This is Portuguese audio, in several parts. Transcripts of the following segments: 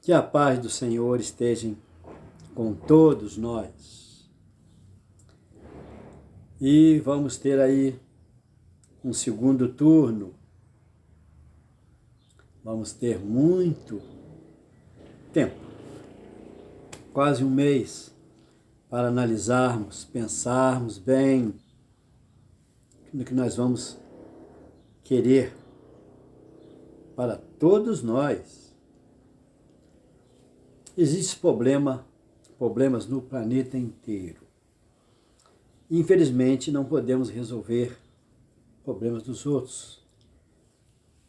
Que a paz do Senhor esteja com todos nós. E vamos ter aí um segundo turno. Vamos ter muito tempo, quase um mês, para analisarmos, pensarmos bem no que nós vamos querer para todos nós. Existem problemas no planeta inteiro. Infelizmente, não podemos resolver problemas dos outros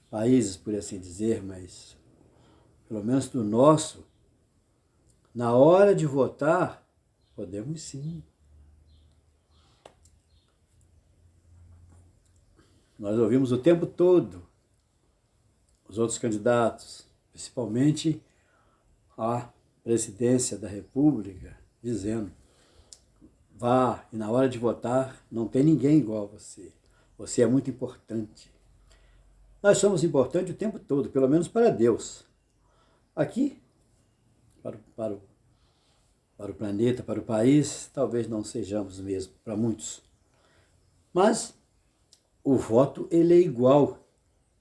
países, por assim dizer, mas pelo menos do nosso, na hora de votar, podemos sim. Nós ouvimos o tempo todo os outros candidatos, principalmente a presidência da República, dizendo: vá, e na hora de votar não tem ninguém igual a você. Você é muito importante. Nós somos importantes o tempo todo, pelo menos para Deus. Aqui, para o planeta, para o país, talvez não sejamos mesmo, para muitos. Mas o voto, ele é igual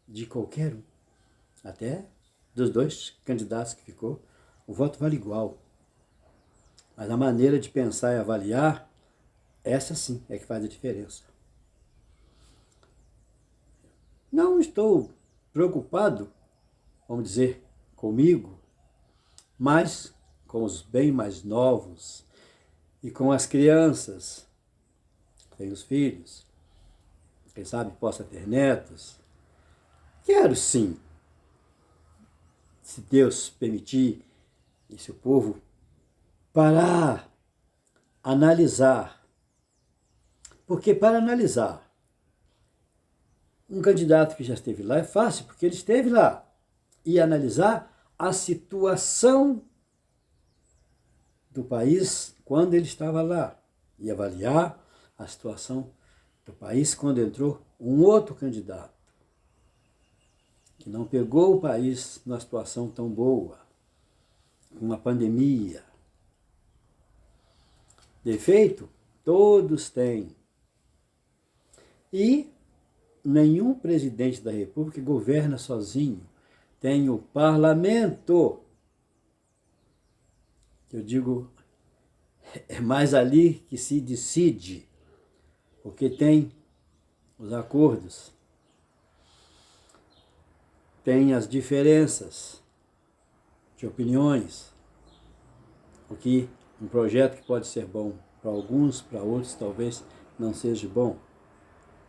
de qualquer um. Até dos dois candidatos que ficou, o voto vale igual. Mas a maneira de pensar e avaliar, essa sim é que faz a diferença. Não estou preocupado, vamos dizer, comigo, mas com os bem mais novos e com as crianças. Tenho os filhos, quem sabe possa ter netos. Quero sim, se Deus permitir, e se o povo parar, analisar. Porque para analisar um candidato que já esteve lá é fácil, porque ele esteve lá. E analisar a situação do país quando ele estava lá. E avaliar a situação do país quando entrou um outro candidato, que não pegou o país numa situação tão boa, com uma pandemia. Defeito, todos têm. E nenhum presidente da República governa sozinho. Tem o parlamento. Eu digo, é mais ali que se decide, porque tem os acordos, tem as diferenças de opiniões, porque um projeto que pode ser bom para alguns, para outros talvez não seja bom.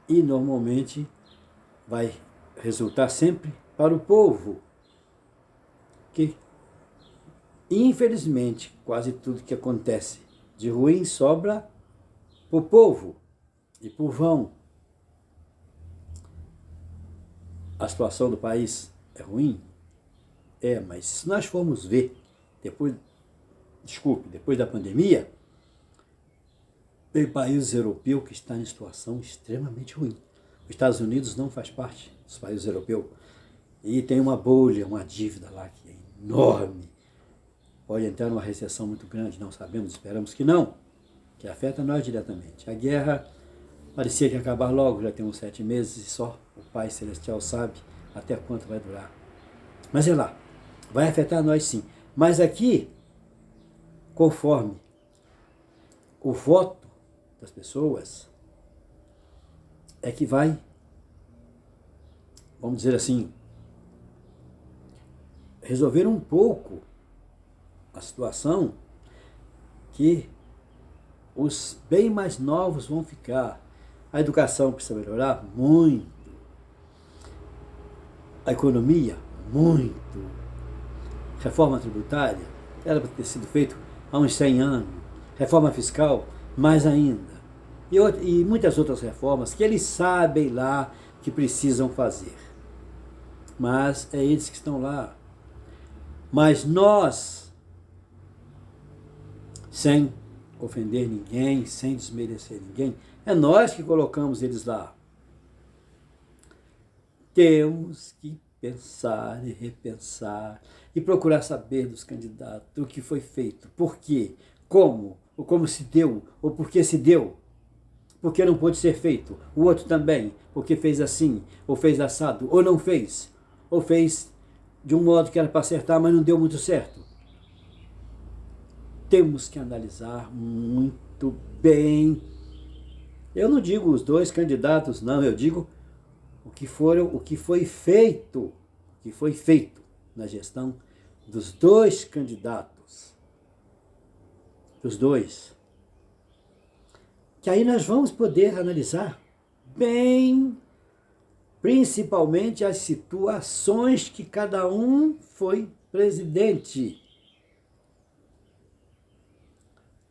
E normalmente vai resultar sempre para o povo, que infelizmente quase tudo que acontece de ruim sobra para o povo e por vão. A situação do país é ruim? É, mas se nós formos ver, depois da pandemia, tem países europeus que estão em situação extremamente ruim. Os Estados Unidos não faz parte dos países europeus. E tem uma bolha, uma dívida lá que é enorme. Pode entrar numa recessão muito grande, não sabemos, esperamos que não, que afeta nós diretamente. A guerra parecia que ia acabar logo, já tem uns 7 meses e só o Pai Celestial sabe até quanto vai durar. Mas é lá, vai afetar nós sim. Mas aqui, conforme o voto das pessoas, é que vai, vamos dizer assim, resolver um pouco a situação que os bem mais novos vão ficar. A educação precisa melhorar muito. A economia, muito. Reforma tributária, era para ter sido feito há uns 100 anos. Reforma fiscal, mais ainda. E muitas outras reformas que eles sabem lá que precisam fazer. Mas é eles que estão lá. Mas nós, sem ofender ninguém, sem desmerecer ninguém, é nós que colocamos eles lá. Temos que pensar e repensar e procurar saber dos candidatos o que foi feito, por quê, como, ou como se deu, ou por que se deu, por que não pôde ser feito, o outro também, porque fez assim, ou fez assado, ou não fez, ou fez de um modo que era para acertar, mas não deu muito certo. Temos que analisar muito bem. Eu não digo os dois candidatos, não, eu digo o que foi feito na gestão dos dois candidatos, dos dois. Que aí nós vamos poder analisar bem, principalmente as situações que cada um foi presidente.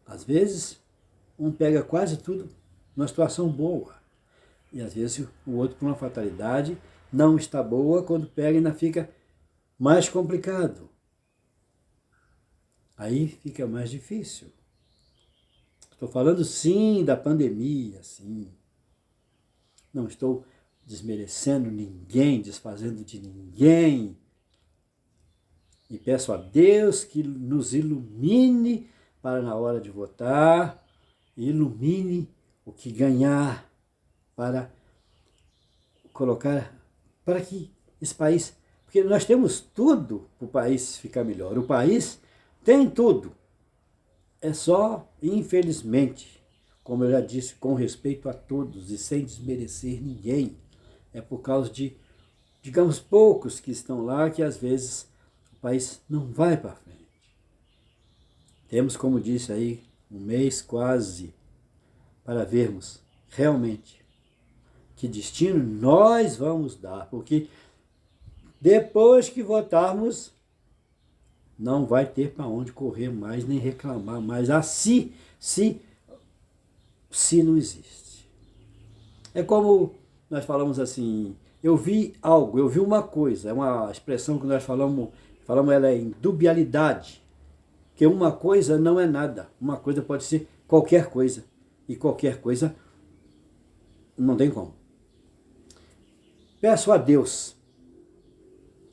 Às vezes, um pega quase tudo numa situação boa. E às vezes o outro, por uma fatalidade, não está boa, quando pega ainda fica mais complicado. Aí fica mais difícil. Estou falando sim da pandemia, sim. Não estou desmerecendo ninguém, desfazendo de ninguém. E peço a Deus que nos ilumine para na hora de votar, ilumine o que ganhar para colocar, para que esse país, porque nós temos tudo para o país ficar melhor. O país tem tudo. É só, infelizmente, como eu já disse, com respeito a todos e sem desmerecer ninguém, é por causa de, digamos, poucos que estão lá que às vezes o país não vai para frente. Temos, como disse aí, um mês quase para vermos realmente que destino nós vamos dar, porque depois que votarmos, não vai ter para onde correr mais, nem reclamar mais. Se não existe. É como nós falamos assim, eu vi algo, eu vi uma coisa, é uma expressão que nós falamos ela é em dubialidade, que uma coisa não é nada, uma coisa pode ser qualquer coisa, e qualquer coisa não tem como. Peço a Deus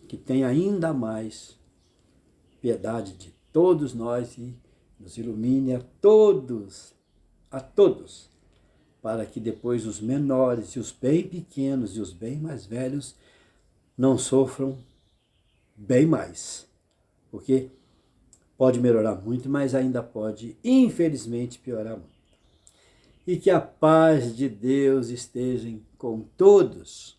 que tenha ainda mais piedade de todos nós e nos ilumine a todos, para que depois os menores e os bem pequenos e os bem mais velhos não sofram bem mais. Porque pode melhorar muito, mas ainda pode, infelizmente, piorar muito. E que a paz de Deus esteja com todos.